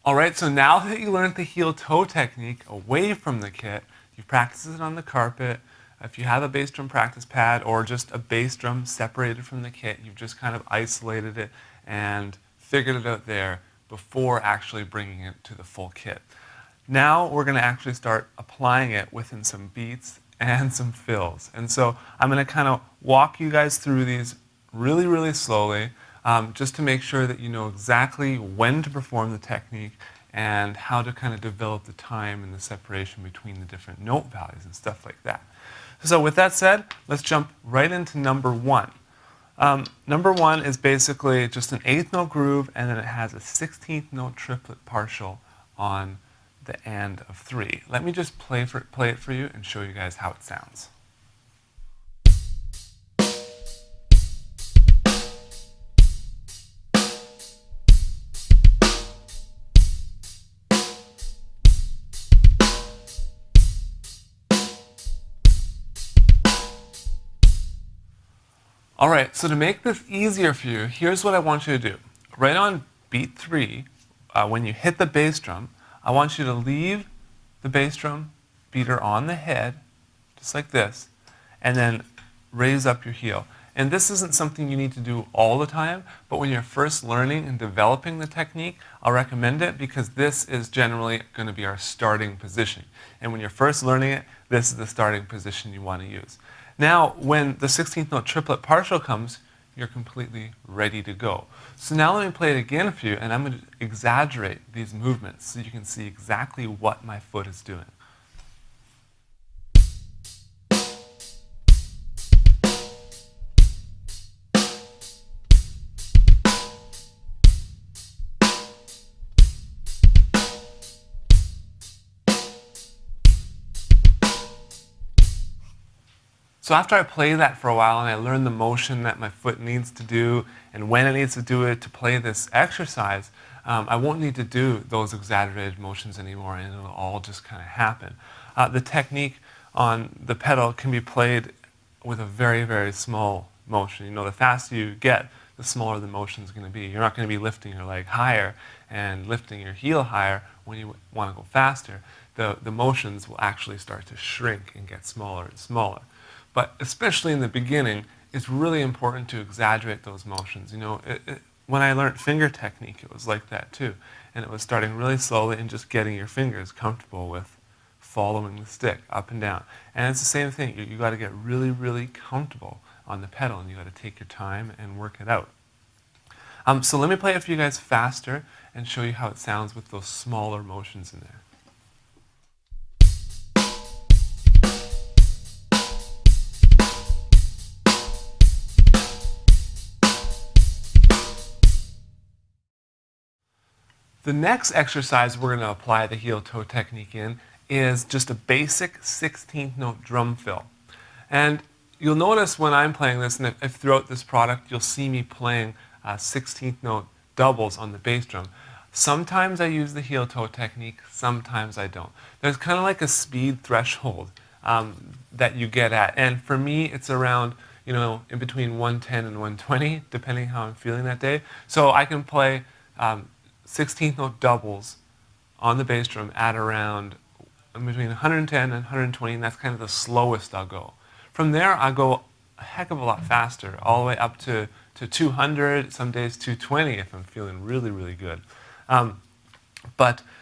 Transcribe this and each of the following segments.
All right, so now that you learned the heel-toe technique away from the kit, you practice it on the carpet. If you have a bass drum practice pad or just a bass drum separated from the kit, you've just kind of isolated it and figured it out there before actually bringing it to the full kit. Now we're going to actually start applying it within some beats and some fills. And so I'm going to kind of walk you guys through these really, really slowly, just to make sure that you know exactly when to perform the technique and how to kind of develop the time and the separation between the different note values and stuff like that. So with that said, let's jump right into number one. Number one is basically just an 8th note groove, and then it has a 16th note triplet partial on the end of 3. Let me just play it for you and show you guys how it sounds. All right, so to make this easier for you, here's what I want you to do. Right on beat 3, when you hit the bass drum, I want you to leave the bass drum beater on the head, just like this, and then raise up your heel. And this isn't something you need to do all the time, but when you're first learning and developing the technique, I'll recommend it because this is generally going to be our starting position. And when you're first learning it, this is the starting position you want to use. Now, when the 16th note triplet partial comes, you're completely ready to go. So now let me play it again for you, and I'm going to exaggerate these movements so you can see exactly what my foot is doing. So after I play that for a while and I learn the motion that my foot needs to do and when it needs to do it to play this exercise, I won't need to do those exaggerated motions anymore, and it'll all just kind of happen. The technique on the pedal can be played with a very, very small motion. You know, the faster you get, the smaller the motion is going to be. You're not going to be lifting your leg higher and lifting your heel higher when you want to go faster. The motions will actually start to shrink and get smaller and smaller. But especially in the beginning, it's really important to exaggerate those motions. You know, when I learned finger technique, it was like that too. And it was starting really slowly and just getting your fingers comfortable with following the stick up and down. And it's the same thing. You got to get really, really comfortable on the pedal, and you got to take your time and work it out. So let me play it for you guys faster and show you how it sounds with those smaller motions in there. The next exercise we're going to apply the heel-toe technique in is just a basic 16th note drum fill. And you'll notice when I'm playing this, and if throughout this product you'll see me playing 16th note doubles on the bass drum. Sometimes I use the heel-toe technique, sometimes I don't. There's kind of like a speed threshold that you get at. And for me, it's around, you know, in between 110 and 120, depending how I'm feeling that day. So I can play 16th note doubles on the bass drum at around between 110 and 120, and that's kind of the slowest I'll go. From there, I'll go a heck of a lot faster, all the way up to 200, some days 220 if I'm feeling really, really good.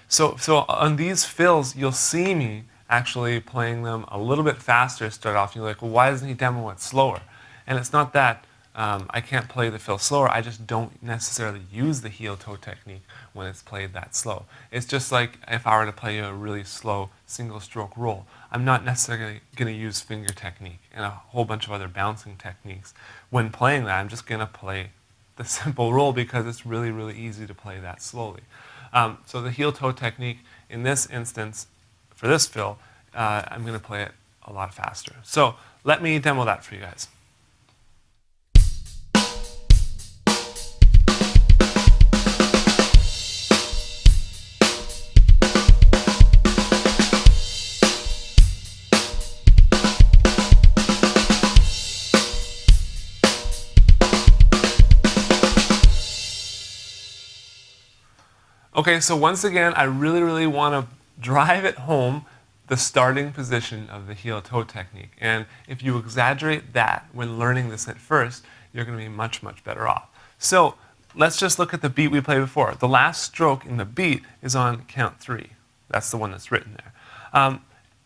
So on these fills, you'll see me actually playing them a little bit faster to start off. You're like, well, why doesn't he demo it slower? And it's not that I can't play the fill slower, I just don't necessarily use the heel-toe technique when it's played that slow. It's just like if I were to play a really slow single-stroke roll. I'm not necessarily going to use finger technique and a whole bunch of other bouncing techniques. When playing that, I'm just going to play the simple roll because it's really, really easy to play that slowly. So the heel-toe technique, in this instance, for this fill, I'm going to play it a lot faster. So let me demo that for you guys. Okay, so once again, I really want to drive it home the starting position of the heel-toe technique. And if you exaggerate that when learning this at first, you're going to be much better off. So let's just look at the beat we played before. The last stroke in the beat is on count 3. That's the one that's written there.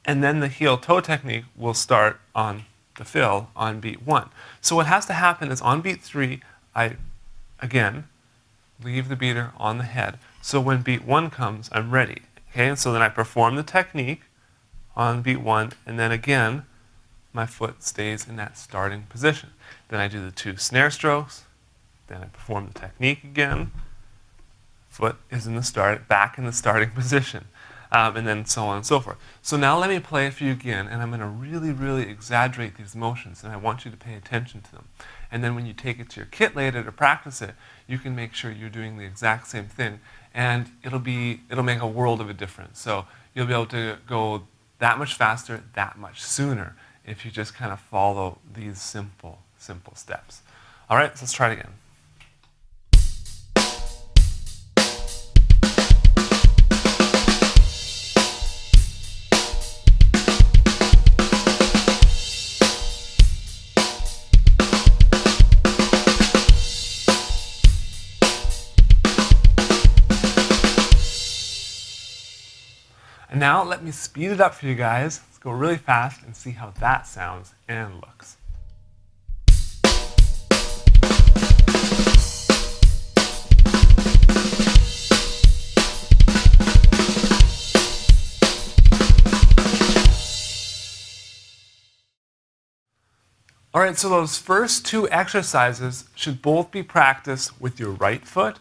And then the heel-toe technique will start on the fill on beat 1. So what has to happen is on beat 3, I, again, leave the beater on the head. So when beat 1 comes, I'm ready. Okay, and so then I perform the technique on beat 1, and then again, my foot stays in that starting position. Then I do the 2 snare strokes, then I perform the technique again, foot is in the back in the starting position, and then so on and so forth. So now let me play it for you again, and I'm going to really exaggerate these motions, and I want you to pay attention to them. And then when you take it to your kit later to practice it, you can make sure you're doing the exact same thing, and it'll make a world of a difference. So you'll be able to go that much faster, that much sooner, if you just kind of follow these simple steps. All right, so let's try it again. And now let me speed it up for you guys. Let's go really fast and see how that sounds and looks. All right, so those first 2 exercises should both be practiced with your right foot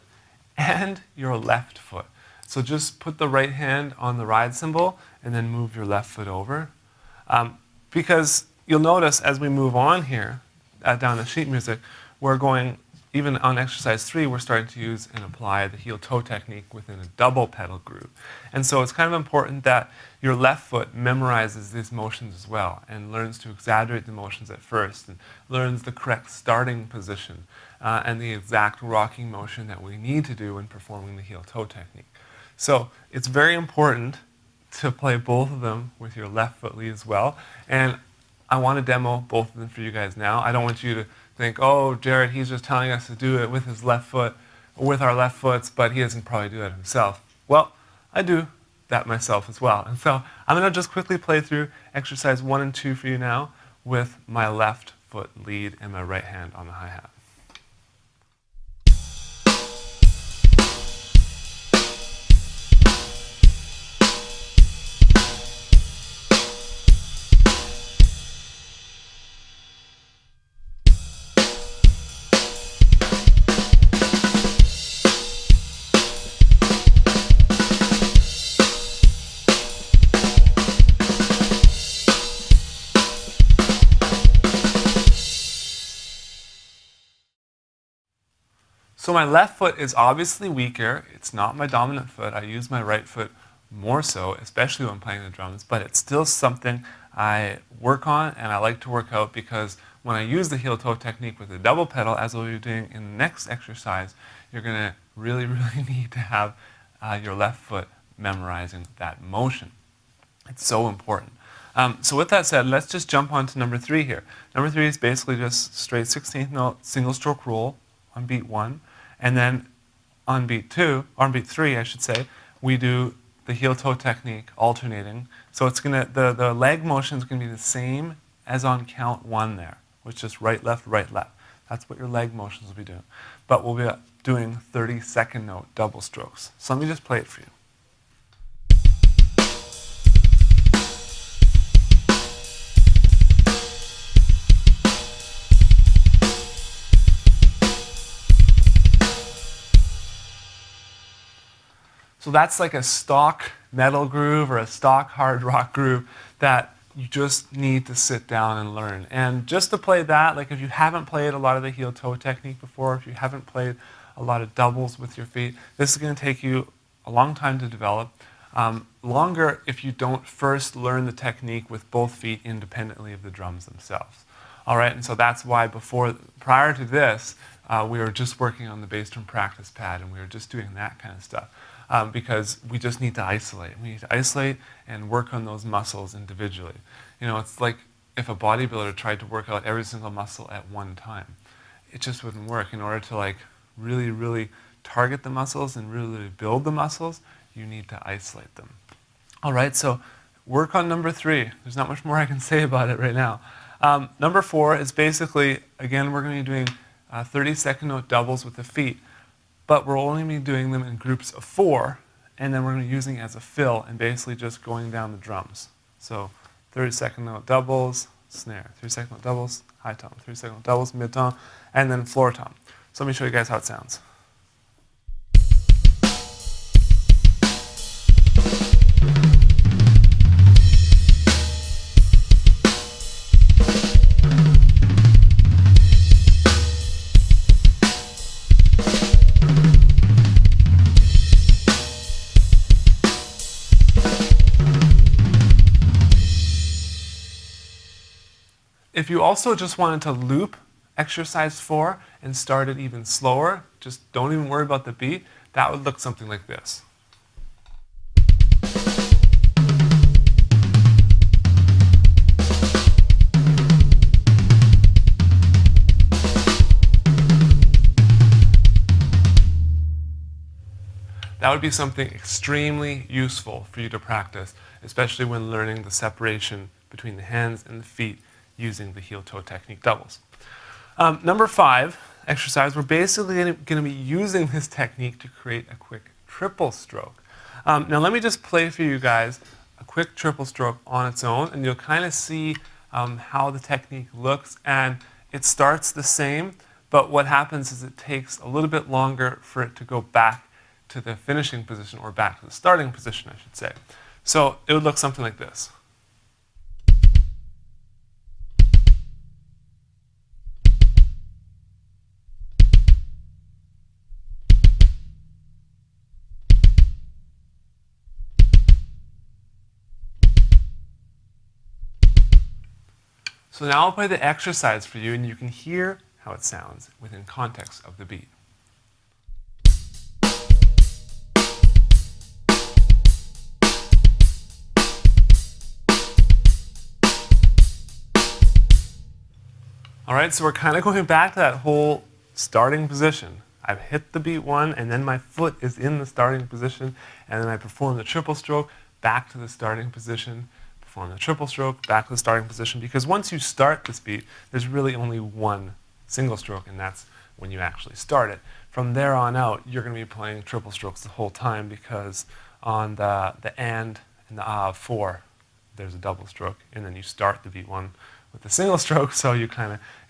and your left foot. So just put the right hand on the ride cymbal and then move your left foot over. Because you'll notice as we move on here down the sheet music, we're going, even on exercise 3, we're starting to use and apply the heel-toe technique within a double pedal groove. And so it's kind of important that your left foot memorizes these motions as well and learns to exaggerate the motions at first and learns the correct starting position and the exact rocking motion that we need to do when performing the heel-toe technique. So it's very important to play both of them with your left foot lead as well. And I want to demo both of them for you guys now. I don't want you to think, oh, Jared, he's just telling us to do it with his left foot, or with our left foots, but he doesn't probably do that himself. Well, I do that myself as well. And so I'm going to just quickly play through exercise 1 and 2 for you now with my left foot lead and my right hand on the hi-hat. So my left foot is obviously weaker. It's not my dominant foot. I use my right foot more so, especially when playing the drums, but it's still something I work on and I like to work out because when I use the heel-toe technique with the double pedal, as we'll be doing in the next exercise, you're going to really need to have your left foot memorizing that motion. It's so important. So with that said, let's just jump on to number 3 here. Number 3 is basically just straight 16th note single stroke roll on beat 1. And then on beat 3, I should say, we do the heel-toe technique alternating. So it's gonna the leg motion is gonna be the same as on count 1 there, which is right, left, right, left. That's what your leg motions will be doing. But we'll be doing 32nd note double strokes. So let me just play it for you. So that's like a stock metal groove or a stock hard rock groove that you just need to sit down and learn. And just to play that, like if you haven't played a lot of the heel-toe technique before, if you haven't played a lot of doubles with your feet, this is going to take you a long time to develop. Longer if you don't first learn the technique with both feet independently of the drums themselves. All right, and so that's why prior to this, we were just working on the bass drum practice pad and we were just doing that kind of stuff. because we just need to isolate. We need to isolate and work on those muscles individually. It's like if a bodybuilder tried to work out every single muscle at one time. It just wouldn't work. In order to really, really target the muscles and really build the muscles, you need to isolate them. All right, so work on number 3. There's not much more I can say about it right now. Number 4 is basically, again, we're going to be doing 30-second note doubles with the feet, but we're only going to be doing them in groups of 4, and then we're going to be using it as a fill and basically just going down the drums. So 30-second note doubles, snare, 30-second note doubles, high tom, 30-second note doubles, mid tom, and then floor tom. So let me show you guys how it sounds. If you also just wanted to loop exercise 4 and start it even slower, just don't even worry about the beat, that would look something like this. That would be something extremely useful for you to practice, especially when learning the separation between the hands and the feet using the heel-toe technique doubles. Number 5 exercise, we're basically going to be using this technique to create a quick triple stroke. Now let me just play for you guys a quick triple stroke on its own, and you'll kind of see how the technique looks. And it starts the same, but what happens is it takes a little bit longer for it to go back to the finishing position, or back to the starting position, I should say. So it would look something like this. So now I'll play the exercise for you, and you can hear how it sounds within context of the beat. All right, so we're kind of going back to that whole starting position. I've hit the beat 1, and then my foot is in the starting position, and then I perform the triple stroke back to the starting position, perform the triple stroke back to the starting position, because once you start this beat, there's really only one single stroke, and that's when you actually start it. From there on out, you're going to be playing triple strokes the whole time, because on the and the ah of 4, there's a double stroke, and then you start the beat 1 with a single stroke, so you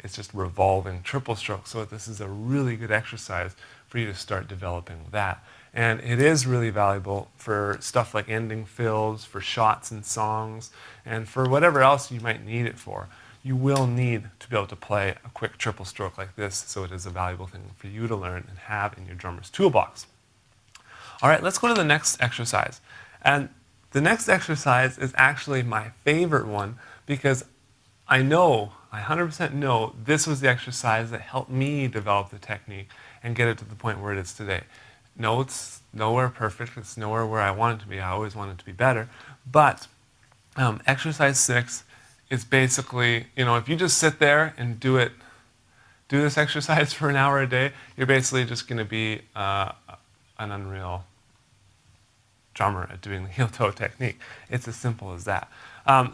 it's just revolving triple stroke. So this is a really good exercise for you to start developing that. And it is really valuable for stuff like ending fills, for shots in songs, and for whatever else you might need it for. You will need to be able to play a quick triple stroke like this, so it is a valuable thing for you to learn and have in your drummer's toolbox. All right, let's go to the next exercise. And the next exercise is actually my favorite one, because I 100% know this was the exercise that helped me develop the technique and get it to the point where it is today. No, it's nowhere perfect. It's nowhere where I want it to be. I always want it to be better. But exercise 6 is basically, if you just sit there and do this exercise for an hour a day, you're basically just going to be an unreal drummer at doing the heel-toe technique. It's as simple as that.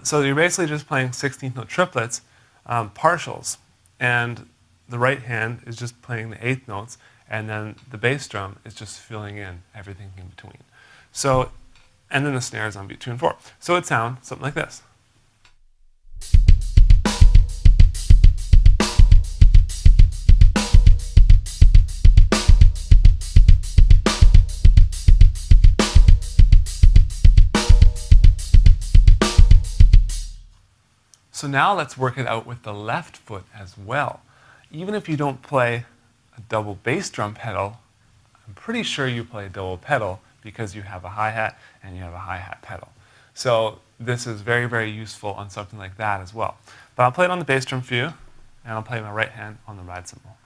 So you're basically just playing 16th note triplets, partials, and the right hand is just playing the 8th notes, and then the bass drum is just filling in everything in between. So, and then the snare is on beat 2 and 4. So it sounds something like this. So now let's work it out with the left foot as well. Even if you don't play a double bass drum pedal, I'm pretty sure you play a double pedal because you have a hi-hat and you have a hi-hat pedal. So this is very, very useful on something like that as well. But I'll play it on the bass drum for you, and I'll play my right hand on the ride cymbal.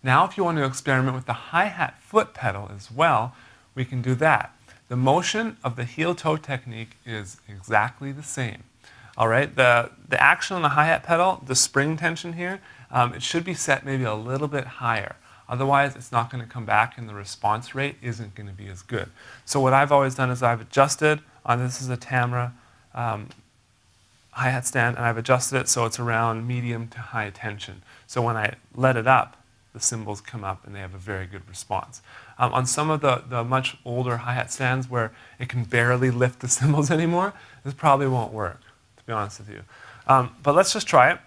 Now if you want to experiment with the hi-hat foot pedal as well, we can do that. The motion of the heel-toe technique is exactly the same. All right, the action on the hi-hat pedal, the spring tension here, it should be set maybe a little bit higher. Otherwise, it's not going to come back and the response rate isn't going to be as good. So what I've always done is I've adjusted, this is a Tamra hi-hat stand, and I've adjusted it so it's around medium to high tension. So when I let it up, the cymbals come up and they have a very good response. On some of the much older hi-hat stands where it can barely lift the cymbals anymore, this probably won't work, to be honest with you. But let's just try it.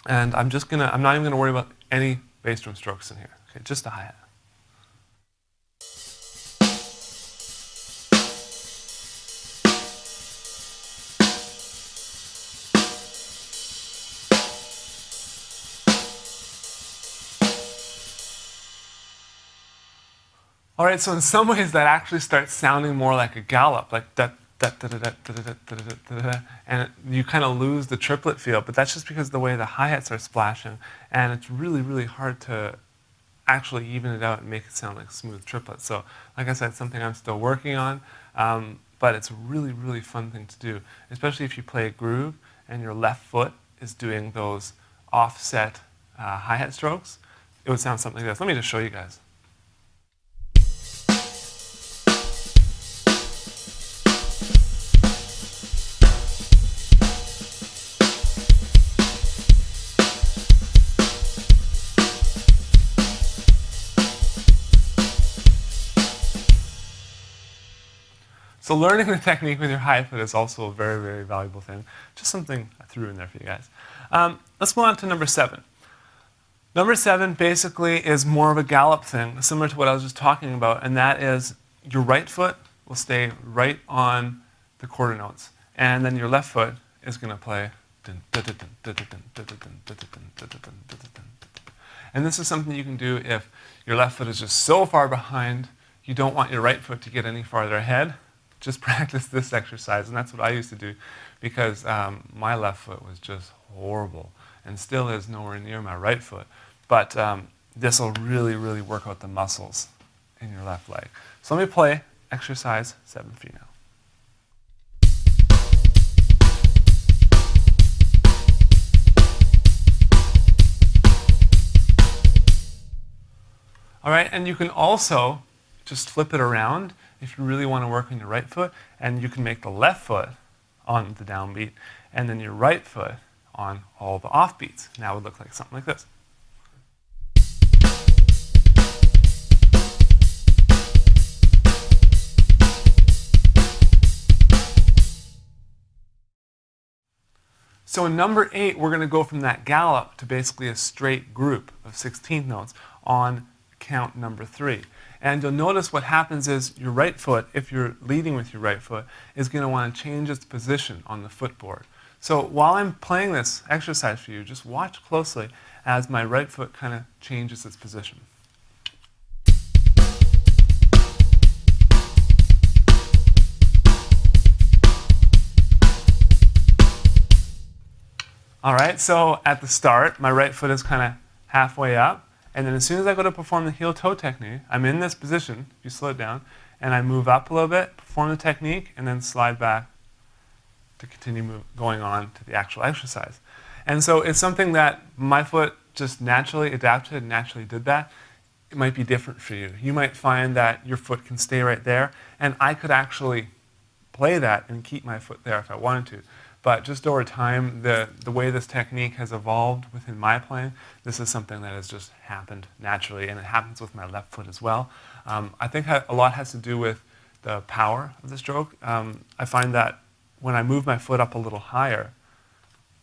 And I'm not even gonna worry about any bass drum strokes in here. Okay, just a hi-hat. All right, so in some ways that actually starts sounding more like a gallop, like da da da da da da da da da da, and you kind of lose the triplet feel, but that's just because of the way the hi-hats are splashing, and it's really, really hard to actually even it out and make it sound like smooth triplets. So, like I said, it's something I'm still working on, but it's a really, really fun thing to do, especially if you play a groove and your left foot is doing those offset hi-hat strokes. It would sound something like this. Let me just show you guys. So learning the technique with your hi foot is also a very, very valuable thing. Just something I threw in there for you guys. Let's move on to number 7. Number 7 basically is more of a gallop thing, similar to what I was just talking about, and that is your right foot will stay right on the quarter notes, and then your left foot is going to play. And this is something you can do if your left foot is just so far behind, you don't want your right foot to get any farther ahead. Just practice this exercise, and that's what I used to do because my left foot was just horrible and still is nowhere near my right foot. But this will really, really work out the muscles in your left leg. So let me play exercise 7 for you now. All right, and you can also just flip it around if you really want to work on your right foot, and you can make the left foot on the downbeat, and then your right foot on all the offbeats. Now it would look like something like this. So in number 8, we're going to go from that gallop to basically a straight group of 16th notes on count number 3. And you'll notice what happens is your right foot, if you're leading with your right foot, is going to want to change its position on the footboard. So while I'm playing this exercise for you, just watch closely as my right foot kind of changes its position. All right, so at the start, my right foot is kind of halfway up. And then as soon as I go to perform the heel-toe technique, I'm in this position, if you slow it down, and I move up a little bit, perform the technique, and then slide back to continue going on to the actual exercise. And so it's something that my foot just naturally adapted and naturally did that. It might be different for you. You might find that your foot can stay right there, and I could actually play that and keep my foot there if I wanted to. But just over time, the way this technique has evolved within my playing, this is something that has just happened naturally, and it happens with my left foot as well. I think a lot has to do with the power of the stroke. I find that when I move my foot up a little higher,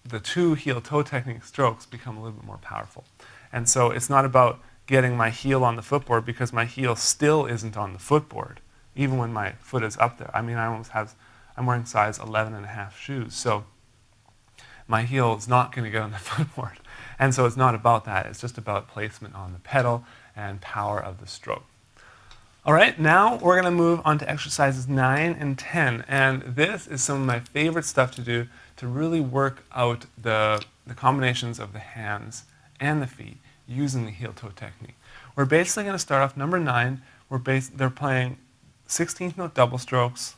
the 2 heel-toe technique strokes become a little bit more powerful. And so it's not about getting my heel on the footboard because my heel still isn't on the footboard, even when my foot is up there. I mean, I'm wearing size 11.5 shoes, so my heel is not going to get on the footboard. And so it's not about that. It's just about placement on the pedal and power of the stroke. All right, now we're going to move on to exercises 9 and 10. And this is some of my favorite stuff to do to really work out the combinations of the hands and the feet using the heel-toe technique. We're basically going to start off number 9. They're playing 16th note double strokes,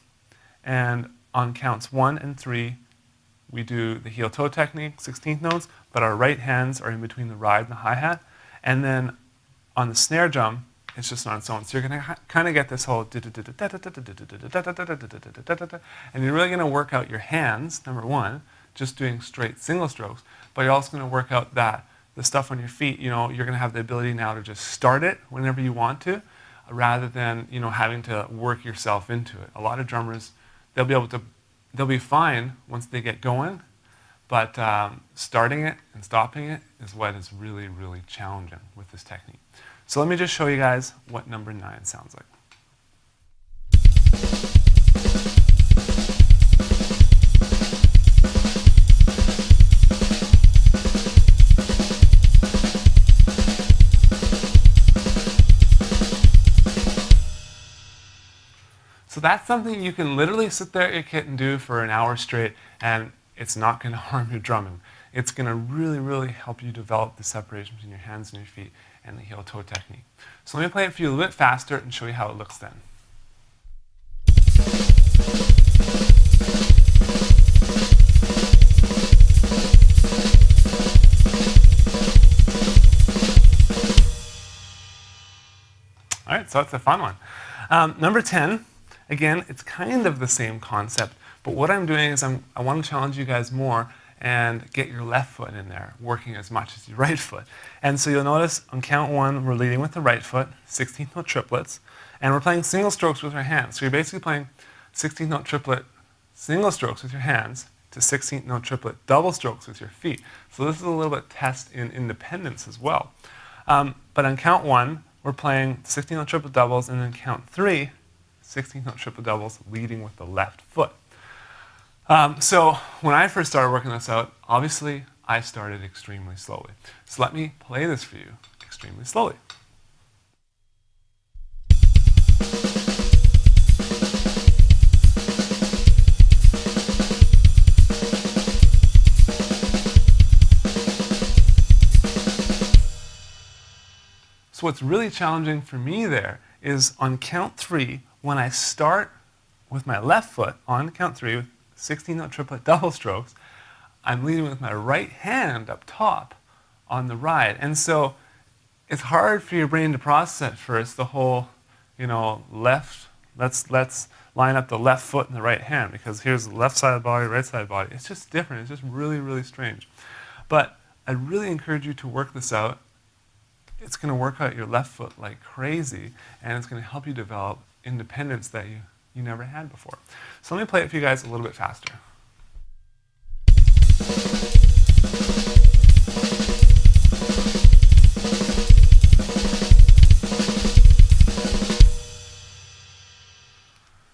and on counts 1 and 3, we do the heel-toe technique, 16th notes, but our right hands are in between the ride and the hi-hat. And then on the snare drum, it's just on its own. So you're going to kind of get this whole, and you're really going to work out your hands, number 1, just doing straight single strokes, but you're also going to work out the stuff on your feet. You're going to have the ability now to just start it whenever you want to, rather than, having to work yourself into it. A lot of drummers, they'll be fine once they get going, but starting it and stopping it is what is really, really challenging with this technique. So let me just show you guys what number 9 sounds like. So that's something you can literally sit there at your kit and do for an hour straight, and it's not going to harm your drumming. It's going to really, really help you develop the separation between your hands and your feet and the heel-toe technique. So let me play it for you a little bit faster and show you how it looks then. All right, so that's a fun one. Number 10, again, it's kind of the same concept, but what I'm doing is I want to challenge you guys more and get your left foot in there, working as much as your right foot. And so you'll notice on count 1, we're leading with the right foot, 16th note triplets, and we're playing single strokes with our hands. So you're basically playing 16th note triplet single strokes with your hands to 16th note triplet double strokes with your feet. So this is a little bit test in independence as well. But on count 1, we're playing 16th note triplet doubles, and then count 3, 16th note triplet doubles leading with the left foot. So when I first started working this out, obviously I started extremely slowly. So let me play this for you extremely slowly. So what's really challenging for me there is on count 3, when I start with my left foot on count 3 with 16th note triplet double strokes, I'm leading with my right hand up top on the ride. And so it's hard for your brain to process at first the whole, left, let's line up the left foot and the right hand, because here's the left side of the body, right side of the body. It's just different. It's just really, really strange. But I really encourage you to work this out. It's going to work out your left foot like crazy, and it's going to help you develop independence that you never had before. So let me play it for you guys a little bit faster.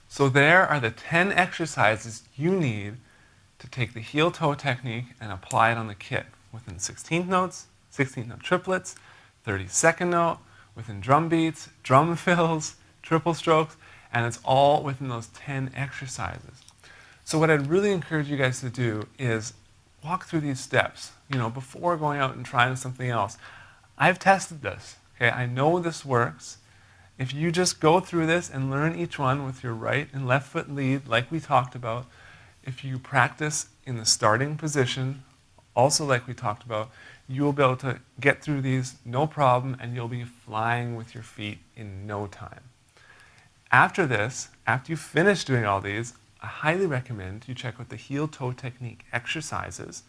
So there are the 10 exercises you need to take the heel-toe technique and apply it on the kit within 16th notes, 16th note triplets, 32nd note, within drum beats, drum fills, triple strokes, and it's all within those 10 exercises. So what I'd really encourage you guys to do is walk through these steps, before going out and trying something else. I've tested this, okay? I know this works. If you just go through this and learn each one with your right and left foot lead, like we talked about, if you practice in the starting position, also like we talked about, you'll be able to get through these no problem, and you'll be flying with your feet in no time. After this, after you finish doing all these, I highly recommend you check out the heel-toe technique exercises.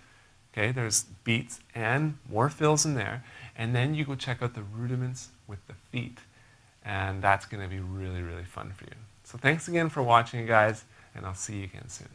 Okay, there's beats and more fills in there, and then you go check out the rudiments with the feet, and that's going to be really, really fun for you. So thanks again for watching, guys, and I'll see you again soon.